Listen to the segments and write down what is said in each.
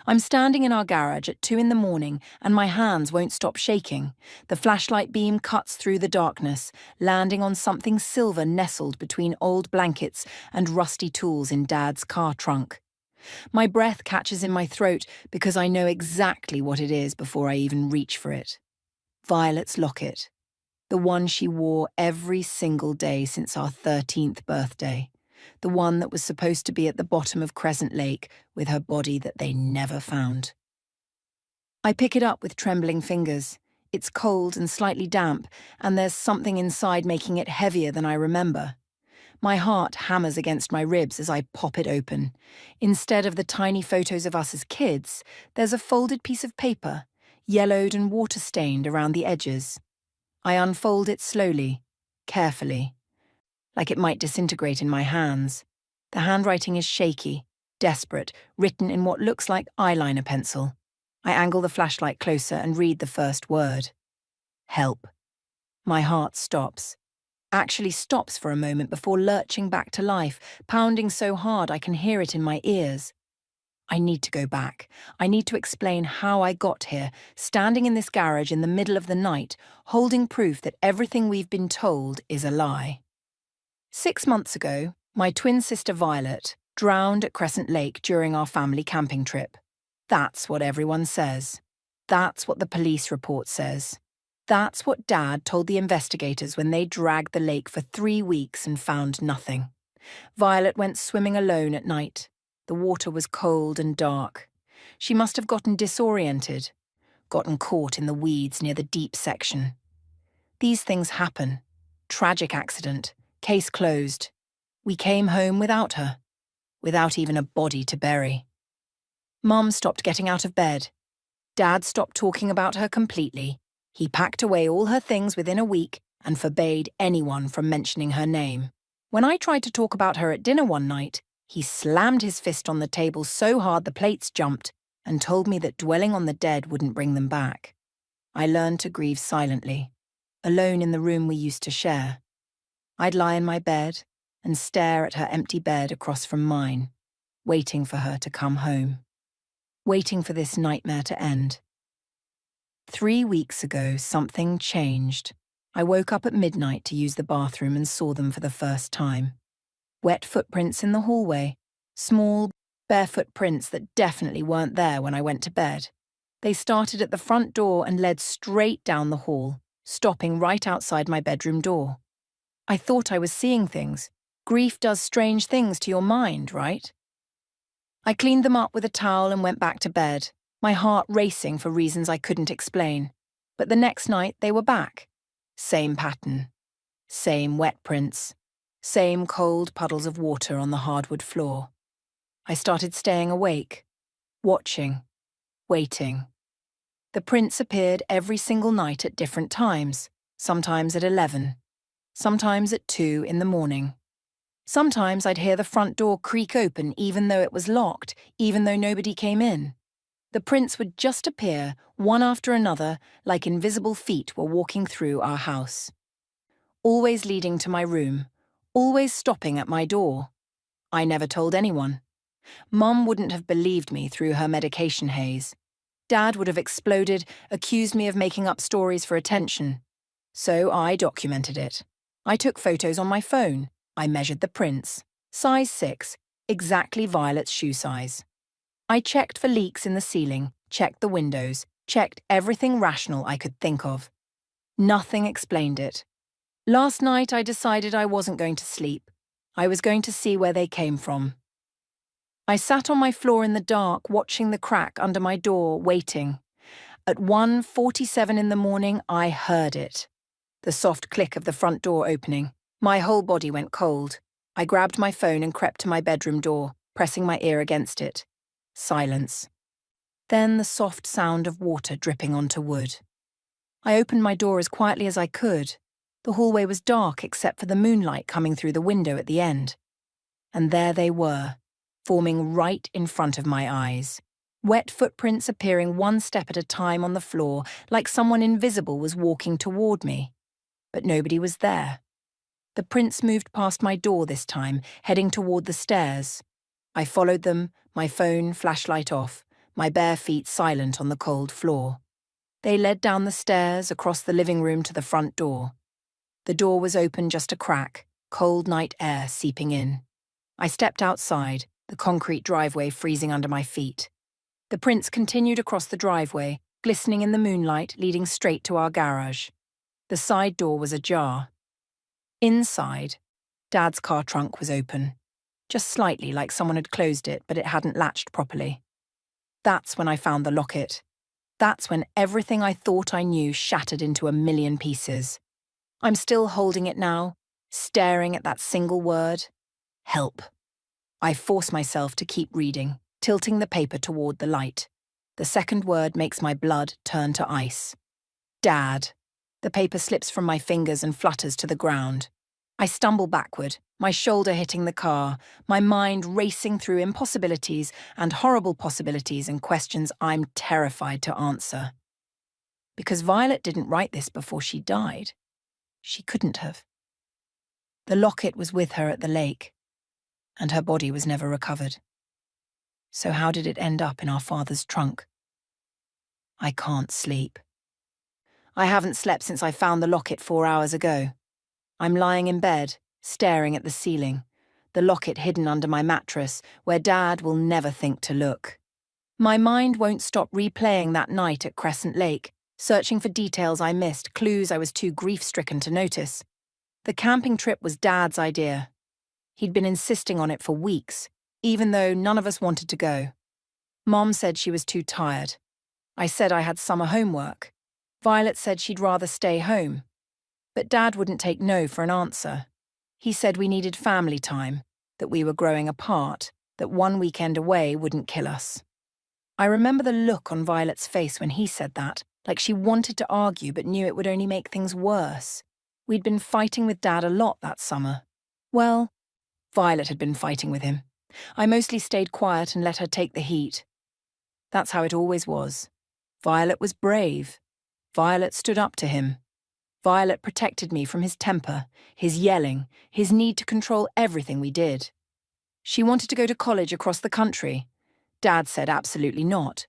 I'm standing in our garage at 2 in the morning and my hands won't stop shaking. The flashlight beam cuts through the darkness, landing on something silver nestled between old blankets and rusty tools in Dad's car trunk. My breath catches in my throat because I know exactly what it is before I even reach for it. Violet's locket. The one she wore every single day since our 13th birthday. The one that was supposed to be at the bottom of Crescent Lake with her body that they never found. I pick it up with trembling fingers. It's cold and slightly damp, and there's something inside making it heavier than I remember. My heart hammers against my ribs as I pop it open. Instead of the tiny photos of us as kids, there's a folded piece of paper, yellowed and water-stained around the edges. I unfold it slowly, carefully, like it might disintegrate in my hands. The handwriting is shaky, desperate, written in what looks like eyeliner pencil. I angle the flashlight closer and read the first word. Help. My heart stops. Actually stops for a moment before lurching back to life, pounding so hard I can hear it in my ears. I need to go back. I need to explain how I got here, standing in this garage in the middle of the night, holding proof that everything we've been told is a lie. 6 months ago, my twin sister Violet drowned at Crescent Lake during our family camping trip. That's what everyone says. That's what the police report says. That's what Dad told the investigators when they dragged the lake for 3 weeks and found nothing. Violet went swimming alone at night. The water was cold and dark. She must have gotten disoriented, gotten caught in the weeds near the deep section. These things happen. Tragic accident. Case closed. We came home without her, without even a body to bury. Mum stopped getting out of bed. Dad stopped talking about her completely. He packed away all her things within a week and forbade anyone from mentioning her name. When I tried to talk about her at dinner one night, he slammed his fist on the table so hard the plates jumped and told me that dwelling on the dead wouldn't bring them back. I learned to grieve silently, alone in the room we used to share. I'd lie in my bed and stare at her empty bed across from mine, waiting for her to come home, waiting for this nightmare to end. 3 weeks ago, something changed. I woke up at midnight to use the bathroom and saw them for the first time. Wet footprints in the hallway, small, barefoot prints that definitely weren't there when I went to bed. They started at the front door and led straight down the hall, stopping right outside my bedroom door. I thought I was seeing things. Grief does strange things to your mind, right? I cleaned them up with a towel and went back to bed, my heart racing for reasons I couldn't explain. But the next night they were back. Same pattern. Same wet prints. Same cold puddles of water on the hardwood floor. I started staying awake, watching, waiting. The prints appeared every single night at different times, sometimes at 11, sometimes at 2 in the morning. Sometimes I'd hear the front door creak open even though it was locked, even though nobody came in. The prints would just appear, one after another, like invisible feet were walking through our house. Always leading to my room, always stopping at my door. I never told anyone. Mum wouldn't have believed me through her medication haze. Dad would have exploded, accused me of making up stories for attention. So I documented it. I took photos on my phone. I measured the prints. Size 6, exactly Violet's shoe size. I checked for leaks in the ceiling, checked the windows, checked everything rational I could think of. Nothing explained it. Last night I decided I wasn't going to sleep. I was going to see where they came from. I sat on my floor in the dark, watching the crack under my door, waiting. At 1:47 in the morning, I heard it. The soft click of the front door opening. My whole body went cold. I grabbed my phone and crept to my bedroom door, pressing my ear against it. Silence. Then the soft sound of water dripping onto wood. I opened my door as quietly as I could. The hallway was dark except for the moonlight coming through the window at the end. And there they were, forming right in front of my eyes. Wet footprints appearing one step at a time on the floor, like someone invisible was walking toward me. But nobody was there. The prints moved past my door this time, heading toward the stairs. I followed them, my phone, flashlight off, my bare feet silent on the cold floor. They led down the stairs, across the living room to the front door. The door was open just a crack, cold night air seeping in. I stepped outside, the concrete driveway freezing under my feet. The prints continued across the driveway, glistening in the moonlight, leading straight to our garage. The side door was ajar. Inside, Dad's car trunk was open. Just slightly, like someone had closed it, but it hadn't latched properly. That's when I found the locket. That's when everything I thought I knew shattered into a million pieces. I'm still holding it now, staring at that single word. Help. I force myself to keep reading, tilting the paper toward the light. The second word makes my blood turn to ice. Dad. The paper slips from my fingers and flutters to the ground. I stumble backward, my shoulder hitting the car, my mind racing through impossibilities and horrible possibilities and questions I'm terrified to answer. Because Violet didn't write this before she died. She couldn't have. The locket was with her at the lake, and her body was never recovered. So how did it end up in our father's trunk? I can't sleep. I haven't slept since I found the locket 4 hours ago. I'm lying in bed, staring at the ceiling, the locket hidden under my mattress, where Dad will never think to look. My mind won't stop replaying that night at Crescent Lake, searching for details I missed, clues I was too grief-stricken to notice. The camping trip was Dad's idea. He'd been insisting on it for weeks, even though none of us wanted to go. Mom said she was too tired. I said I had summer homework. Violet said she'd rather stay home. But Dad wouldn't take no for an answer. He said we needed family time, that we were growing apart, that one weekend away wouldn't kill us. I remember the look on Violet's face when he said that, like she wanted to argue but knew it would only make things worse. We'd been fighting with Dad a lot that summer. Well, Violet had been fighting with him. I mostly stayed quiet and let her take the heat. That's how it always was. Violet was brave. Violet stood up to him. Violet protected me from his temper, his yelling, his need to control everything we did. She wanted to go to college across the country. Dad said absolutely not.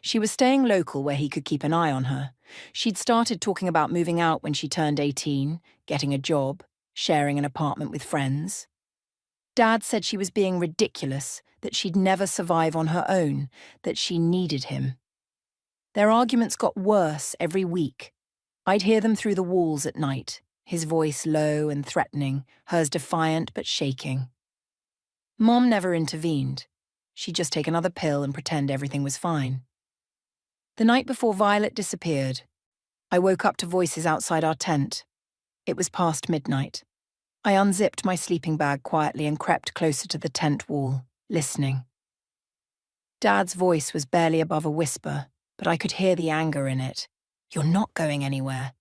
She was staying local where he could keep an eye on her. She'd started talking about moving out when she turned 18, getting a job, sharing an apartment with friends. Dad said she was being ridiculous, that she'd never survive on her own, that she needed him. Their arguments got worse every week. I'd hear them through the walls at night, his voice low and threatening, hers defiant but shaking. Mom never intervened. She'd just take another pill and pretend everything was fine. The night before Violet disappeared, I woke up to voices outside our tent. It was past midnight. I unzipped my sleeping bag quietly and crept closer to the tent wall, listening. Dad's voice was barely above a whisper, but I could hear the anger in it. You're not going anywhere.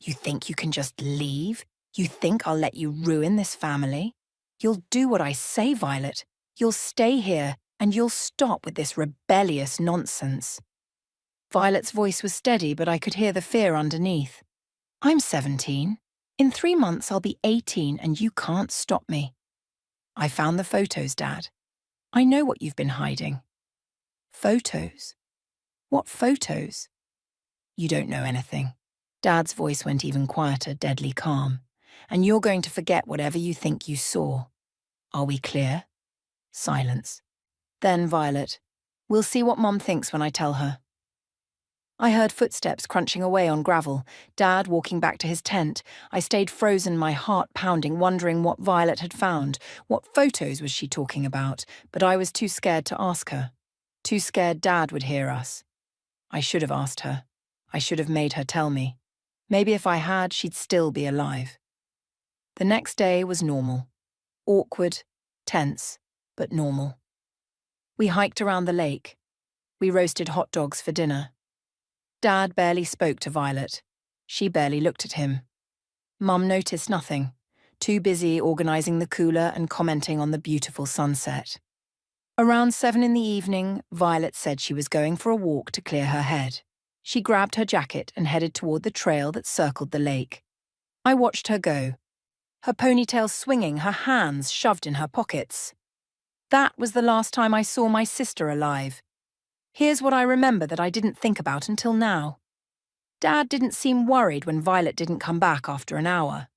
You think you can just leave? You think I'll let you ruin this family? You'll do what I say, Violet. You'll stay here, and you'll stop with this rebellious nonsense. Violet's voice was steady, but I could hear the fear underneath. I'm 17. In 3 months I'll be 18, and you can't stop me. I found the photos, Dad. I know what you've been hiding. Photos? What photos? You don't know anything. Dad's voice went even quieter, deadly calm. And you're going to forget whatever you think you saw. Are we clear? Silence. Then, Violet, we'll see what Mom thinks when I tell her. I heard footsteps crunching away on gravel, Dad walking back to his tent. I stayed frozen, my heart pounding, wondering what Violet had found. What photos was she talking about? But I was too scared to ask her. Too scared Dad would hear us. I should have asked her. I should have made her tell me. Maybe if I had, she'd still be alive. The next day was normal. Awkward, tense, but normal. We hiked around the lake. We roasted hot dogs for dinner. Dad barely spoke to Violet. She barely looked at him. Mum noticed nothing, too busy organising the cooler and commenting on the beautiful sunset. Around 7 in the evening, Violet said she was going for a walk to clear her head. She grabbed her jacket and headed toward the trail that circled the lake. I watched her go, her ponytail swinging, her hands shoved in her pockets. That was the last time I saw my sister alive. Here's what I remember that I didn't think about until now. Dad didn't seem worried when Violet didn't come back after an hour.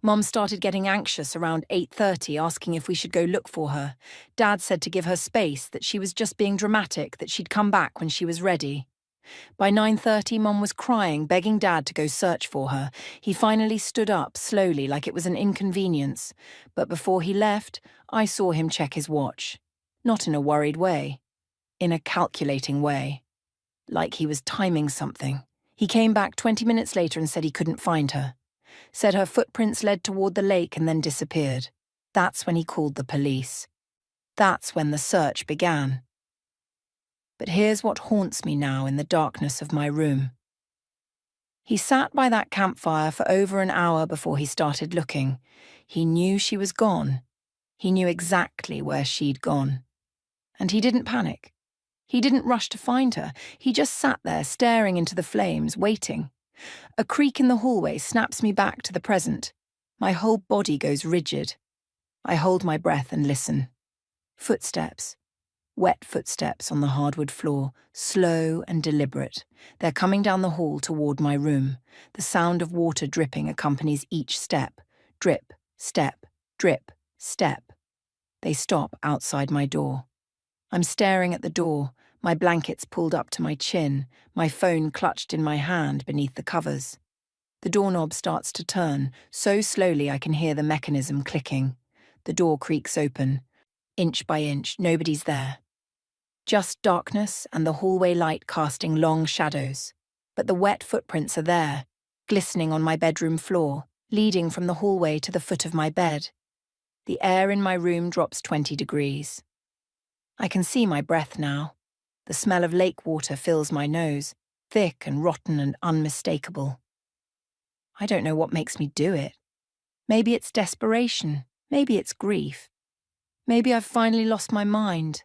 Mum started getting anxious around 8:30, asking if we should go look for her. Dad said to give her space, that she was just being dramatic, that she'd come back when she was ready. By 9:30, Mum was crying, begging Dad to go search for her. He finally stood up, slowly, like it was an inconvenience. But before he left, I saw him check his watch. Not in a worried way. In a calculating way. Like he was timing something. He came back 20 minutes later and said he couldn't find her. Said her footprints led toward the lake and then disappeared. That's when he called the police. That's when the search began. But here's what haunts me now in the darkness of my room. He sat by that campfire for over an hour before he started looking. He knew she was gone. He knew exactly where she'd gone. And he didn't panic. He didn't rush to find her. He just sat there staring into the flames, waiting. A creak in the hallway snaps me back to the present. My whole body goes rigid. I hold my breath and listen. Footsteps. Wet footsteps on the hardwood floor, slow and deliberate. They're coming down the hall toward my room. The sound of water dripping accompanies each step. Drip, step, drip, step. They stop outside my door. I'm staring at the door, my blankets pulled up to my chin, my phone clutched in my hand beneath the covers. The doorknob starts to turn, so slowly I can hear the mechanism clicking. The door creaks open. Inch by inch, nobody's there. Just darkness and the hallway light casting long shadows. But the wet footprints are there, glistening on my bedroom floor, leading from the hallway to the foot of my bed. The air in my room drops 20 degrees. I can see my breath now. The smell of lake water fills my nose, thick and rotten and unmistakable. I don't know what makes me do it. Maybe it's desperation, maybe it's grief. Maybe I've finally lost my mind,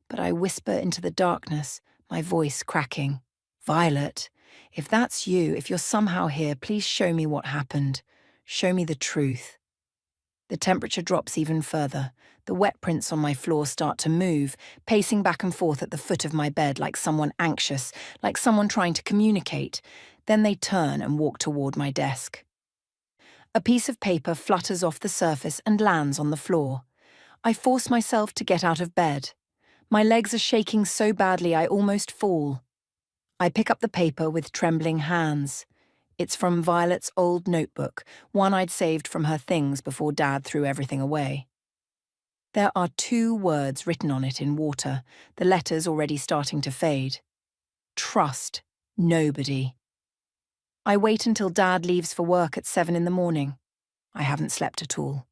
but I whisper into the darkness, my voice cracking. Violet, if that's you, if you're somehow here, please show me what happened. Show me the truth. The temperature drops even further. The wet prints on my floor start to move, pacing back and forth at the foot of my bed like someone anxious, like someone trying to communicate. Then they turn and walk toward my desk. A piece of paper flutters off the surface and lands on the floor. I force myself to get out of bed. My legs are shaking so badly I almost fall. I pick up the paper with trembling hands. It's from Violet's old notebook, one I'd saved from her things before Dad threw everything away. There are 2 words written on it in water, the letters already starting to fade. Trust nobody. I wait until Dad leaves for work at 7 in the morning. I haven't slept at all.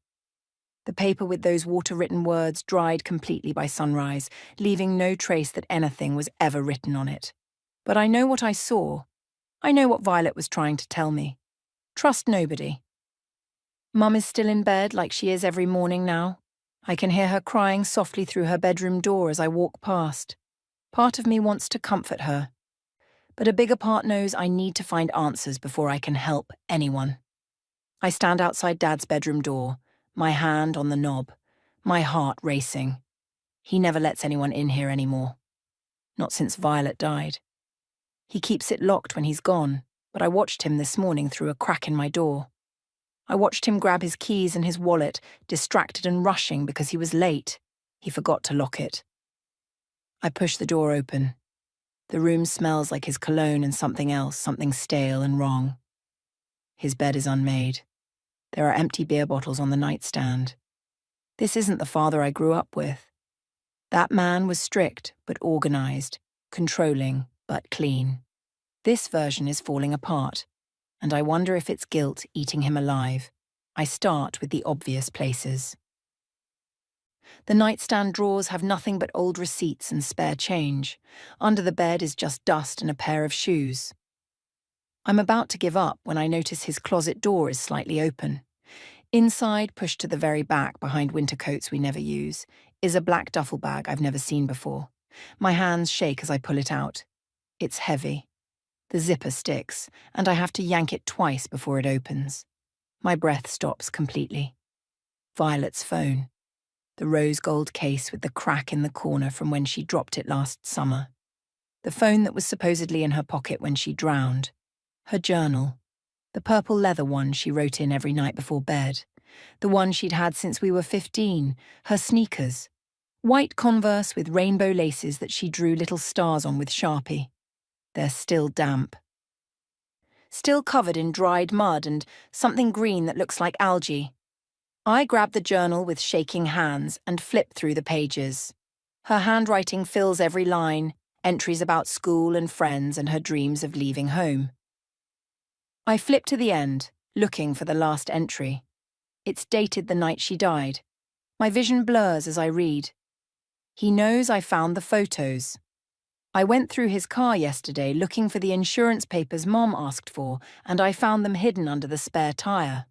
The paper with those water-written words dried completely by sunrise, leaving no trace that anything was ever written on it. But I know what I saw. I know what Violet was trying to tell me. Trust nobody. Mum is still in bed like she is every morning now. I can hear her crying softly through her bedroom door as I walk past. Part of me wants to comfort her. But a bigger part knows I need to find answers before I can help anyone. I stand outside Dad's bedroom door, my hand on the knob, my heart racing. He never lets anyone in here anymore. Not since Violet died. He keeps it locked when he's gone, but I watched him this morning through a crack in my door. I watched him grab his keys and his wallet, distracted and rushing because he was late. He forgot to lock it. I push the door open. The room smells like his cologne and something else, something stale and wrong. His bed is unmade. There are empty beer bottles on the nightstand. This isn't the father I grew up with. That man was strict but organized, controlling but clean. This version is falling apart, and I wonder if it's guilt eating him alive. I start with the obvious places. The nightstand drawers have nothing but old receipts and spare change. Under the bed is just dust and a pair of shoes. I'm about to give up when I notice his closet door is slightly open. Inside, pushed to the very back behind winter coats we never use, is a black duffel bag I've never seen before. My hands shake as I pull it out. It's heavy. The zipper sticks, and I have to yank it twice before it opens. My breath stops completely. Violet's phone. The rose gold case with the crack in the corner from when she dropped it last summer. The phone that was supposedly in her pocket when she drowned. Her journal. The purple leather one she wrote in every night before bed. The one she'd had since we were 15. Her sneakers. White Converse with rainbow laces that she drew little stars on with Sharpie. They're still damp. Still covered in dried mud and something green that looks like algae. I grab the journal with shaking hands and flip through the pages. Her handwriting fills every line, entries about school and friends and her dreams of leaving home. I flip to the end, looking for the last entry. It's dated the night she died. My vision blurs as I read. He knows I found the photos. I went through his car yesterday looking for the insurance papers Mom asked for, and I found them hidden under the spare tire.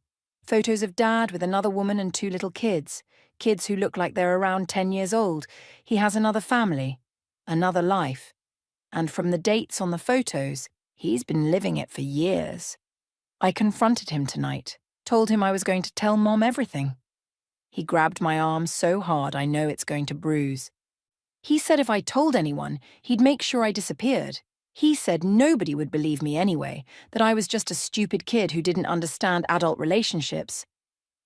Photos of Dad with another woman and 2 little kids. Kids who look like they're around 10 years old. He has another family, another life. And from the dates on the photos, he's been living it for years. I confronted him tonight, told him I was going to tell Mom everything. He grabbed my arm so hard I know it's going to bruise. He said if I told anyone, he'd make sure I disappeared. He said nobody would believe me anyway, that I was just a stupid kid who didn't understand adult relationships.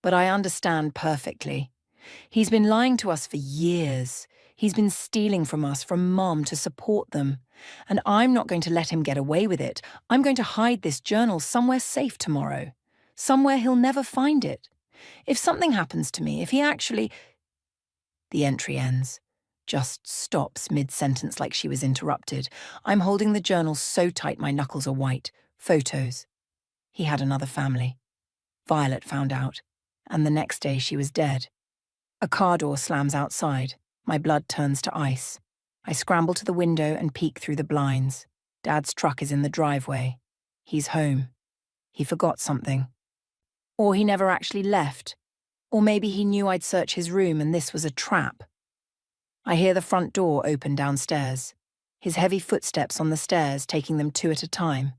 But I understand perfectly. He's been lying to us for years. He's been stealing from us, from Mom, to support them. And I'm not going to let him get away with it. I'm going to hide this journal somewhere safe tomorrow. Somewhere he'll never find it. If something happens to me, if he actually... The entry ends. Just stops mid-sentence like she was interrupted. I'm holding the journal so tight my knuckles are white. Photos. He had another family. Violet found out. And the next day she was dead. A car door slams outside. My blood turns to ice. I scramble to the window and peek through the blinds. Dad's truck is in the driveway. He's home. He forgot something. Or he never actually left. Or maybe he knew I'd search his room and this was a trap. I hear the front door open downstairs. His heavy footsteps on the stairs, taking them 2 at a time.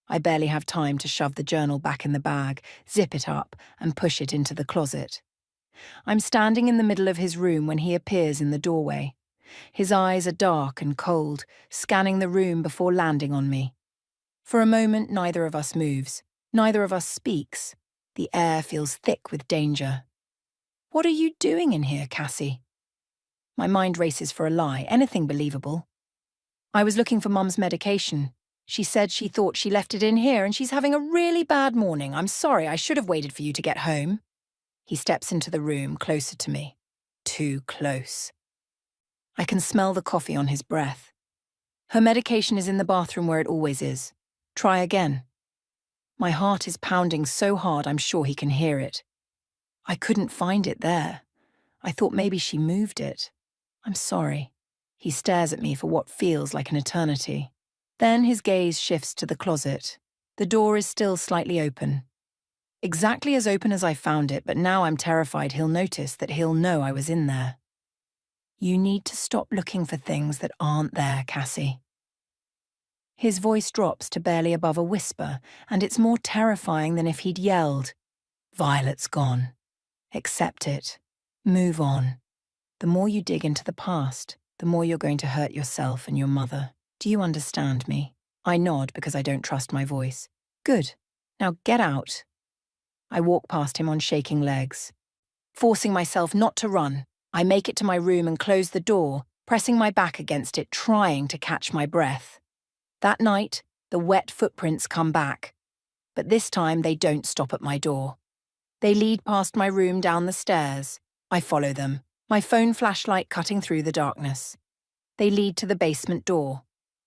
I barely have time to shove the journal back in the bag, zip it up, and push it into the closet. I'm standing in the middle of his room when he appears in the doorway. His eyes are dark and cold, scanning the room before landing on me. For a moment, neither of us moves. Neither of us speaks. The air feels thick with danger. What are you doing in here, Cassie? My mind races for a lie, anything believable. I was looking for Mum's medication. She said she thought she left it in here and she's having a really bad morning. I'm sorry, I should have waited for you to get home. He steps into the room, closer to me. Too close. I can smell the coffee on his breath. Her medication is in the bathroom where it always is. Try again. My heart is pounding so hard I'm sure he can hear it. I couldn't find it there. I thought maybe she moved it. I'm sorry. He stares at me for what feels like an eternity. Then his gaze shifts to the closet. The door is still slightly open. Exactly as open as I found it, but now I'm terrified he'll notice, that he'll know I was in there. You need to stop looking for things that aren't there, Cassie. His voice drops to barely above a whisper, and it's more terrifying than if he'd yelled. Violet's gone. Accept it. Move on. The more you dig into the past, the more you're going to hurt yourself and your mother. Do you understand me? I nod because I don't trust my voice. Good. Now get out. I walk past him on shaking legs. Forcing myself not to run, I make it to my room and close the door, pressing my back against it, trying to catch my breath. That night, the wet footprints come back. But this time they don't stop at my door. They lead past my room down the stairs. I follow them, my phone flashlight cutting through the darkness. They lead to the basement door.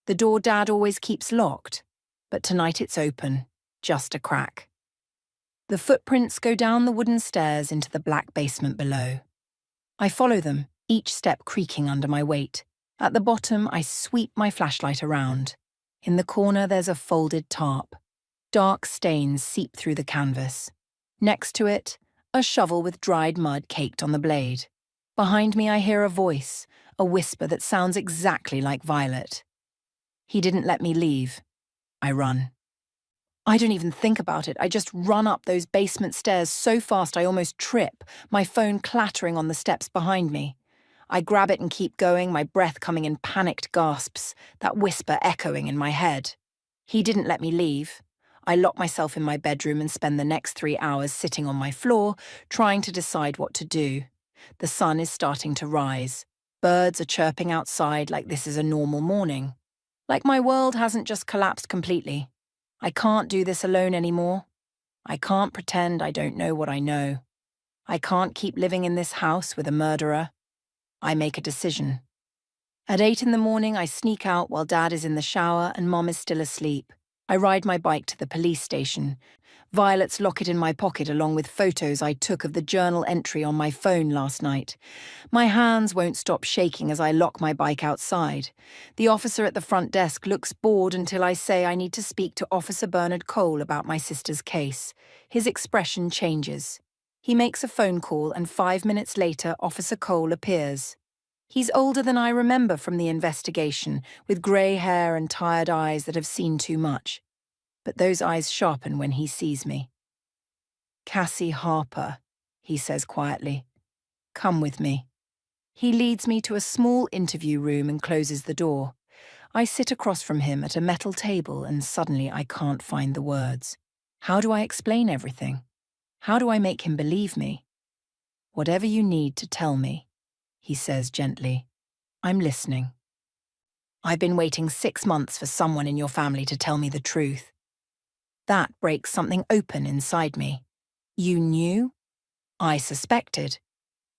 The door Dad always keeps locked, but tonight it's open, just a crack. The footprints go down the wooden stairs into the black basement below. I follow them, each step creaking under my weight. At the bottom, I sweep my flashlight around. In the corner, there's a folded tarp. Dark stains seep through the canvas. Next to it, a shovel with dried mud caked on the blade. Behind me, I hear a voice, a whisper that sounds exactly like Violet. He didn't let me leave. I run. I don't even think about it. I just run up those basement stairs so fast I almost trip, my phone clattering on the steps behind me. I grab it and keep going, my breath coming in panicked gasps, that whisper echoing in my head. He didn't let me leave. I lock myself in my bedroom and spend the next 3 hours sitting on my floor, trying to decide what to do. The sun is starting to rise. Birds are chirping outside like this is a normal morning. Like my world hasn't just collapsed completely. I can't do this alone anymore. I can't pretend I don't know what I know. I can't keep living in this house with a murderer. I make a decision. At 8 in the morning, I sneak out while Dad is in the shower and Mom is still asleep. I ride my bike to the police station. Violet's locket in my pocket along with photos I took of the journal entry on my phone last night. My hands won't stop shaking as I lock my bike outside. The officer at the front desk looks bored until I say I need to speak to Officer Bernard Cole about my sister's case. His expression changes. He makes a phone call and 5 minutes later, Officer Cole appears. He's older than I remember from the investigation, with grey hair and tired eyes that have seen too much. But those eyes sharpen when he sees me. "Cassie Harper," he says quietly. "Come with me." He leads me to a small interview room and closes the door. I sit across from him at a metal table and suddenly I can't find the words. How do I explain everything? How do I make him believe me? "Whatever you need to tell me," he says gently. "I'm listening." "I've been waiting 6 months for someone in your family to tell me the truth." That breaks something open inside me. "You knew?" "I suspected."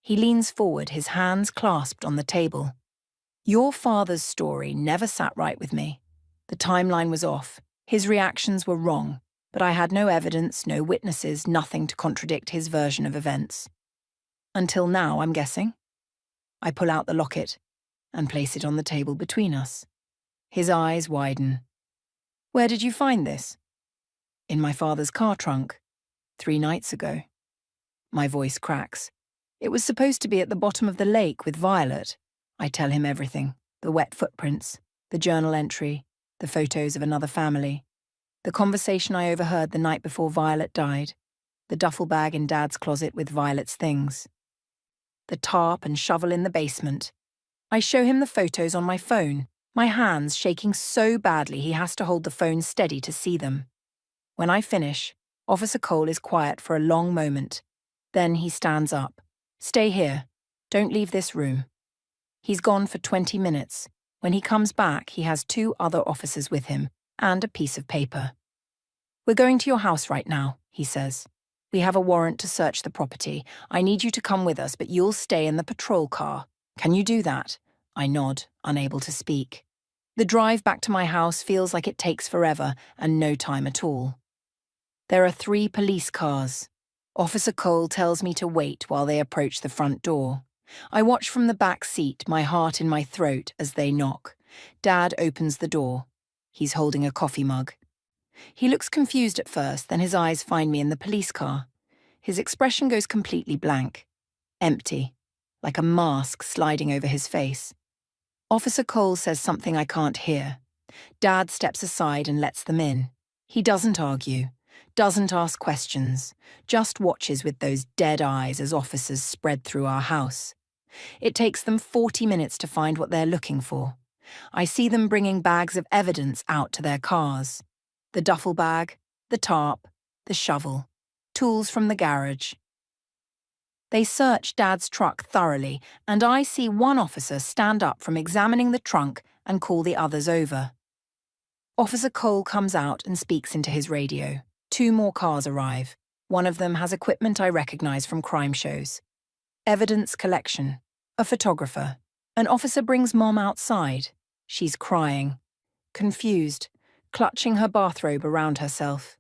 He leans forward, his hands clasped on the table. "Your father's story never sat right with me. The timeline was off. His reactions were wrong, but I had no evidence, no witnesses, nothing to contradict his version of events. Until now, I'm guessing." I pull out the locket and place it on the table between us. His eyes widen. "Where did you find this?" "In my father's car trunk, 3 nights ago." My voice cracks. "It was supposed to be at the bottom of the lake with Violet." I tell him everything. The wet footprints, the journal entry, the photos of another family, the conversation I overheard the night before Violet died, the duffel bag in Dad's closet with Violet's things, the tarp and shovel in the basement. I show him the photos on my phone, my hands shaking so badly he has to hold the phone steady to see them. When I finish, Officer Cole is quiet for a long moment. Then he stands up. "Stay here. Don't leave this room." He's gone for 20 minutes. When he comes back, he has 2 other officers with him and a piece of paper. "We're going to your house right now," he says. "We have a warrant to search the property. I need you to come with us, but you'll stay in the patrol car. Can you do that?" I nod, unable to speak. The drive back to my house feels like it takes forever and no time at all. There are 3 police cars. Officer Cole tells me to wait while they approach the front door. I watch from the back seat, my heart in my throat, as they knock. Dad opens the door. He's holding a coffee mug. He looks confused at first, then his eyes find me in the police car. His expression goes completely blank. Empty, like a mask sliding over his face. Officer Cole says something I can't hear. Dad steps aside and lets them in. He doesn't argue, doesn't ask questions, just watches with those dead eyes as officers spread through our house. It takes them 40 minutes to find what they're looking for. I see them bringing bags of evidence out to their cars. The duffel bag, the tarp, the shovel, tools from the garage. They search Dad's truck thoroughly, and I see one officer stand up from examining the trunk and call the others over. Officer Cole comes out and speaks into his radio. 2 more cars arrive. One of them has equipment I recognize from crime shows. Evidence collection. A photographer. An officer brings Mom outside. She's crying. Confused, clutching her bathrobe around herself.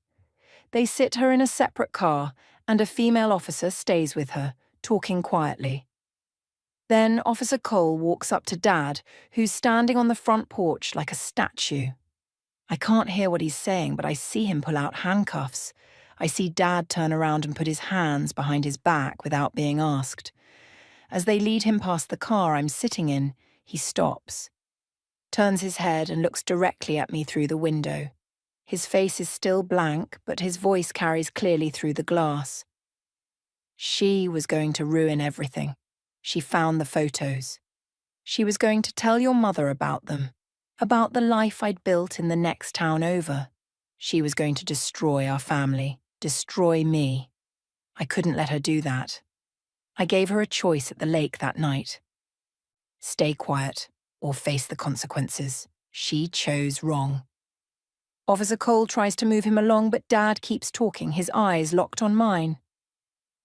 They sit her in a separate car, and a female officer stays with her, talking quietly. Then Officer Cole walks up to Dad, who's standing on the front porch like a statue. I can't hear what he's saying, but I see him pull out handcuffs. I see Dad turn around and put his hands behind his back without being asked. As they lead him past the car I'm sitting in, he stops, turns his head and looks directly at me through the window. His face is still blank, but his voice carries clearly through the glass. "She was going to ruin everything. She found the photos. She was going to tell your mother about them, about the life I'd built in the next town over. She was going to destroy our family, destroy me. I couldn't let her do that. I gave her a choice at the lake that night. Stay quiet or face the consequences. She chose wrong. Officer Cole tries to move him along, but Dad keeps talking, his eyes locked on mine.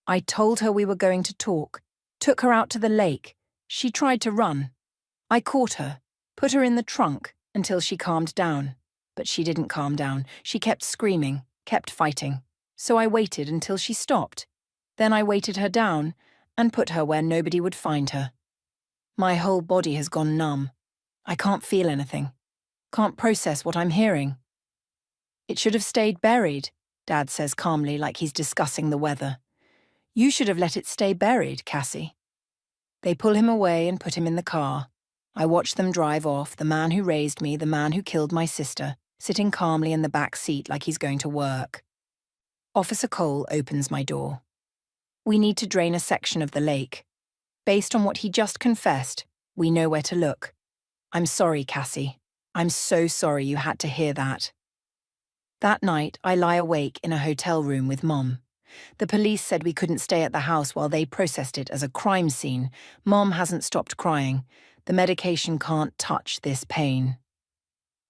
I told her we were going to talk, took her out to the lake. She tried to run. I caught her, put her in the trunk until she calmed down. But she didn't calm down. She kept screaming, kept fighting. So I waited until she stopped. Then I weighted her down and put her where nobody would find her. My whole body has gone numb. I can't feel anything. Can't process what I'm hearing. It should have stayed buried, Dad says calmly, like he's discussing the weather. You should have let it stay buried, Cassie. They pull him away and put him in the car. I watch them drive off, the man who raised me, the man who killed my sister, sitting calmly in the back seat like he's going to work. Officer Cole opens my door. We need to drain a section of the lake. Based on what he just confessed, we know where to look. I'm sorry, Cassie. I'm so sorry you had to hear that. That night, I lie awake in a hotel room with Mom. The police said we couldn't stay at the house while they processed it as a crime scene. Mom hasn't stopped crying. The medication can't touch this pain.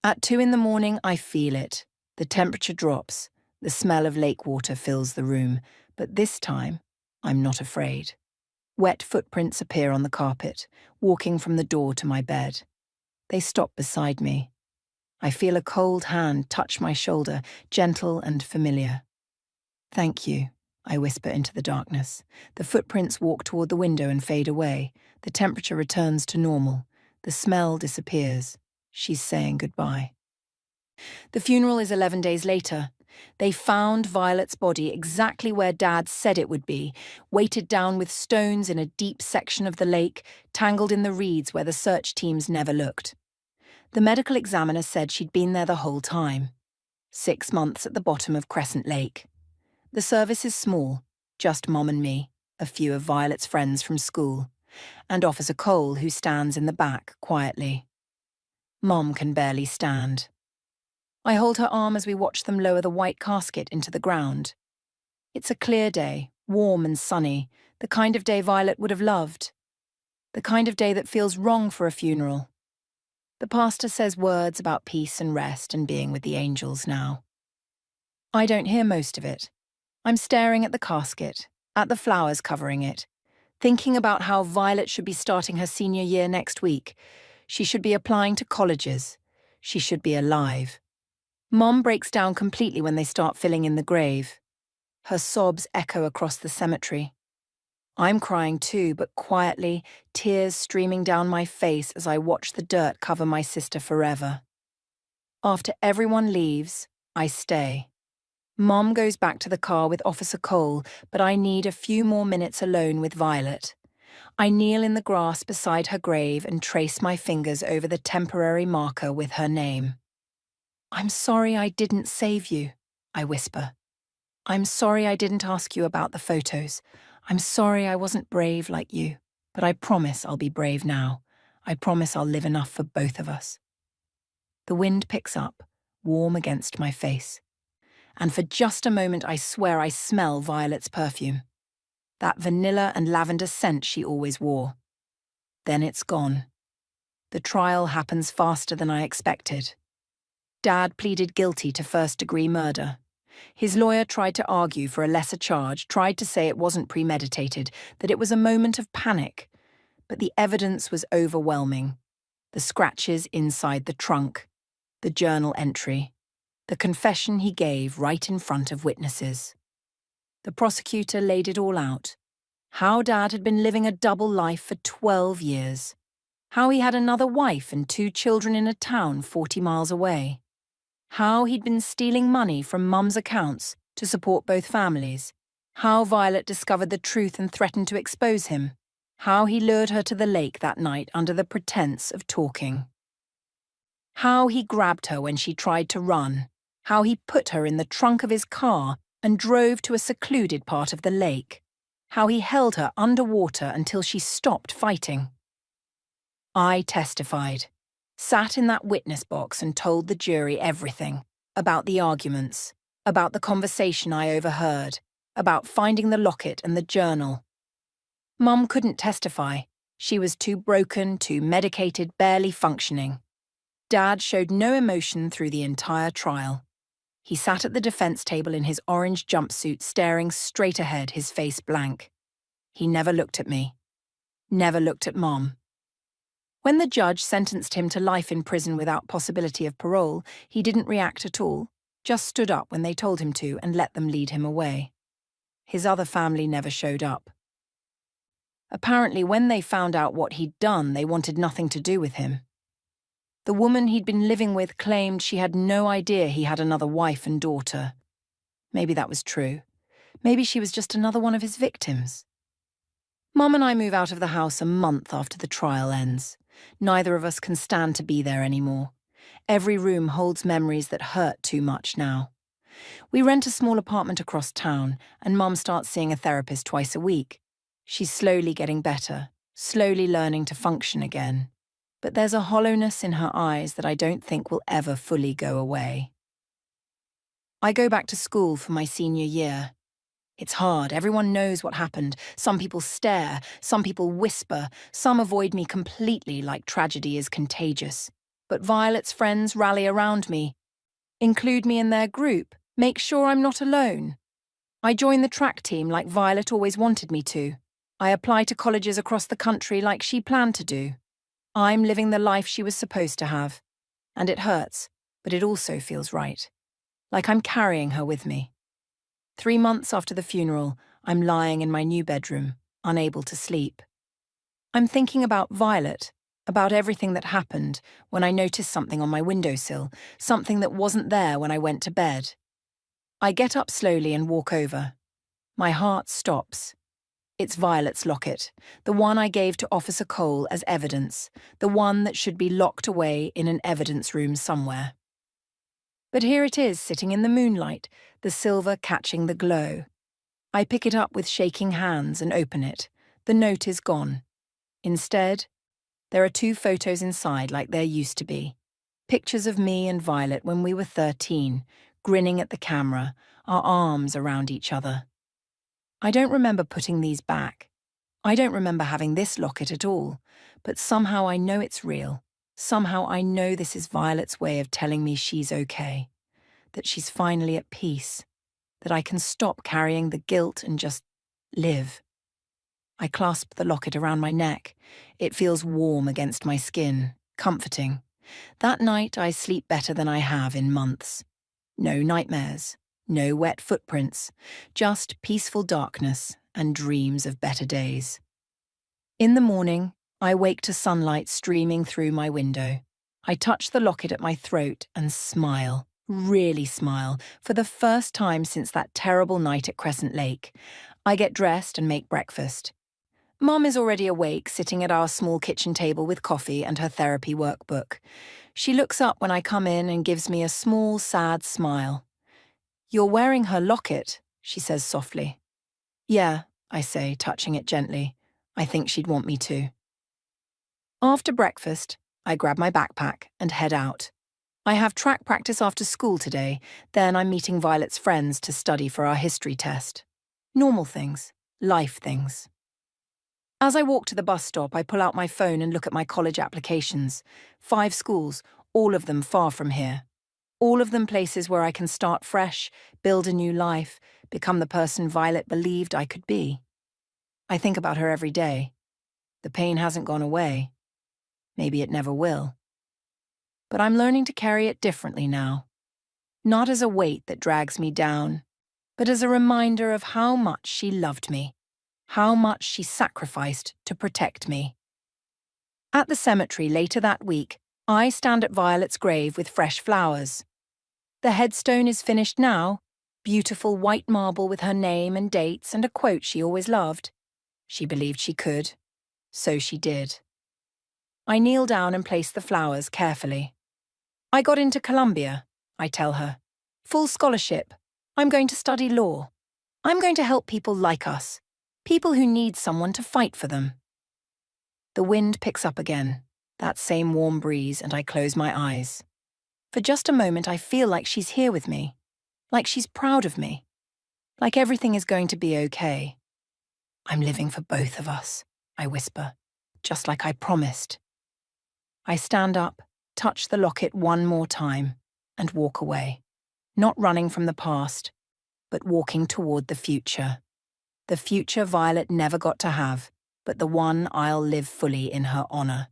At 2 a.m, I feel it. The temperature drops. The smell of lake water fills the room. But this time, I'm not afraid. Wet footprints appear on the carpet, walking from the door to my bed. They stop beside me. I feel a cold hand touch my shoulder, gentle and familiar. Thank you, I whisper into the darkness. The footprints walk toward the window and fade away. The temperature returns to normal. The smell disappears. She's saying goodbye. The funeral is 11 days later. They found Violet's body exactly where Dad said it would be, weighted down with stones in a deep section of the lake, tangled in the reeds where the search teams never looked. The medical examiner said she'd been there the whole time. 6 months at the bottom of Crescent Lake. The service is small, just Mom and me, a few of Violet's friends from school, and Officer Cole, who stands in the back quietly. Mom can barely stand. I hold her arm as we watch them lower the white casket into the ground. It's a clear day, warm and sunny, the kind of day Violet would have loved. The kind of day that feels wrong for a funeral. The pastor says words about peace and rest and being with the angels now. I don't hear most of it. I'm staring at the casket, at the flowers covering it, thinking about how Violet should be starting her senior year next week. She should be applying to colleges. She should be alive. Mom breaks down completely when they start filling in the grave. Her sobs echo across the cemetery. I'm crying too, but quietly, tears streaming down my face as I watch the dirt cover my sister forever. After everyone leaves, I stay. Mom goes back to the car with Officer Cole, but I need a few more minutes alone with Violet. I kneel in the grass beside her grave and trace my fingers over the temporary marker with her name. I'm sorry I didn't save you, I whisper. I'm sorry I didn't ask you about the photos. I'm sorry I wasn't brave like you, but I promise I'll be brave now. I promise I'll live enough for both of us. The wind picks up, warm against my face. And for just a moment I swear I smell Violet's perfume. That vanilla and lavender scent she always wore. Then it's gone. The trial happens faster than I expected. Dad pleaded guilty to first-degree murder. His lawyer tried to argue for a lesser charge, tried to say it wasn't premeditated, that it was a moment of panic. But the evidence was overwhelming. The scratches inside the trunk, the journal entry, the confession he gave right in front of witnesses. The prosecutor laid it all out. How Dad had been living a double life for 12 years. How he had another wife and 2 children in a town 40 miles away. How he'd been stealing money from Mum's accounts to support both families. How Violet discovered the truth and threatened to expose him. How he lured her to the lake that night under the pretense of talking. How he grabbed her when she tried to run. How he put her in the trunk of his car and drove to a secluded part of the lake. how he held her underwater until she stopped fighting. I testified, sat in that witness box and told the jury everything, about the arguments, about the conversation I overheard, about finding the locket and the journal. Mum couldn't testify. She was too broken, too medicated, barely functioning. Dad showed no emotion through the entire trial. He sat at the defense table in his orange jumpsuit, staring straight ahead, his face blank. He never looked at me. Never looked at Mom. When the judge sentenced him to life in prison without possibility of parole, he didn't react at all, just stood up when they told him to and let them lead him away. His other family never showed up. Apparently, when they found out what he'd done, they wanted nothing to do with him. The woman he'd been living with claimed she had no idea he had another wife and daughter. Maybe that was true. Maybe she was just another one of his victims. Mum and I move out of the house a month after the trial ends. Neither of us can stand to be there anymore. Every room holds memories that hurt too much now. We rent a small apartment across town, and Mum starts seeing a therapist twice a week. She's slowly getting better, slowly learning to function again. But there's a hollowness in her eyes that I don't think will ever fully go away. I go back to school for my senior year. It's hard, everyone knows what happened. Some people stare, some people whisper, some avoid me completely like tragedy is contagious. But Violet's friends rally around me, include me in their group, make sure I'm not alone. I join the track team like Violet always wanted me to. I apply to colleges across the country like she planned to do. I'm living the life she was supposed to have. And it hurts, but it also feels right. Like I'm carrying her with me. 3 months after the funeral, I'm lying in my new bedroom, unable to sleep. I'm thinking about Violet, about everything that happened when I noticed something on my windowsill, something that wasn't there when I went to bed. I get up slowly and walk over. My heart stops. It's Violet's locket, the one I gave to Officer Cole as evidence, the one that should be locked away in an evidence room somewhere. But here it is, sitting in the moonlight, the silver catching the glow. I pick it up with shaking hands and open it. The note is gone. Instead, there are 2 photos inside like there used to be. Pictures of me and Violet when we were 13, grinning at the camera, our arms around each other. I don't remember putting these back. I don't remember having this locket at all, but somehow I know it's real. Somehow I know this is Violet's way of telling me she's okay, that she's finally at peace, that I can stop carrying the guilt and just live. I clasp the locket around my neck. It feels warm against my skin, comforting. That night I sleep better than I have in months. No nightmares, no wet footprints, just peaceful darkness and dreams of better days. In the morning, I wake to sunlight streaming through my window. I touch the locket at my throat and smile, really smile, for the first time since that terrible night at Crescent Lake. I get dressed and make breakfast. Mum is already awake, sitting at our small kitchen table with coffee and her therapy workbook. She looks up when I come in and gives me a small, sad smile. "You're wearing her locket," she says softly. "Yeah," I say, touching it gently. I think she'd want me to. After breakfast, I grab my backpack and head out. I have track practice after school today, then I'm meeting Violet's friends to study for our history test. Normal things, life things. As I walk to the bus stop, I pull out my phone and look at my college applications. 5 schools, all of them far from here. All of them places where I can start fresh, build a new life, become the person Violet believed I could be. I think about her every day. The pain hasn't gone away. Maybe it never will. But I'm learning to carry it differently now. Not as a weight that drags me down, but as a reminder of how much she loved me, how much she sacrificed to protect me. At the cemetery later that week, I stand at Violet's grave with fresh flowers. The headstone is finished now, beautiful white marble with her name and dates and a quote she always loved. She believed she could, so she did. I kneel down and place the flowers carefully. "I got into Columbia," I tell her. "Full scholarship. I'm going to study law. I'm going to help people like us, People who need someone to fight for them. The wind picks up again, that same warm breeze, and I close my eyes. For just a moment, I feel like she's here with me, like she's proud of me, like everything is going to be okay. I'm living for both of us, I whisper, just like I promised. I stand up, touch the locket one more time, and walk away, not running from the past, but walking toward the future. The future Violet never got to have, but the one I'll live fully in her honor.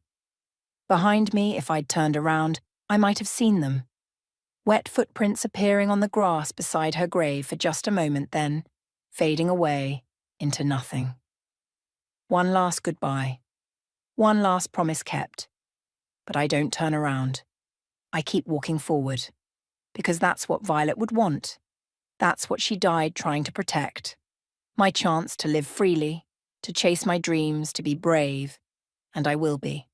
Behind me, if I'd turned around, I might have seen them. Wet footprints appearing on the grass beside her grave for just a moment, then fading away into nothing. One last goodbye. One last promise kept. But I don't turn around. I keep walking forward. Because that's what Violet would want. That's what she died trying to protect. My chance to live freely, to chase my dreams, to be brave. And I will be.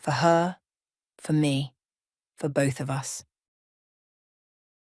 For her, for me, for both of us.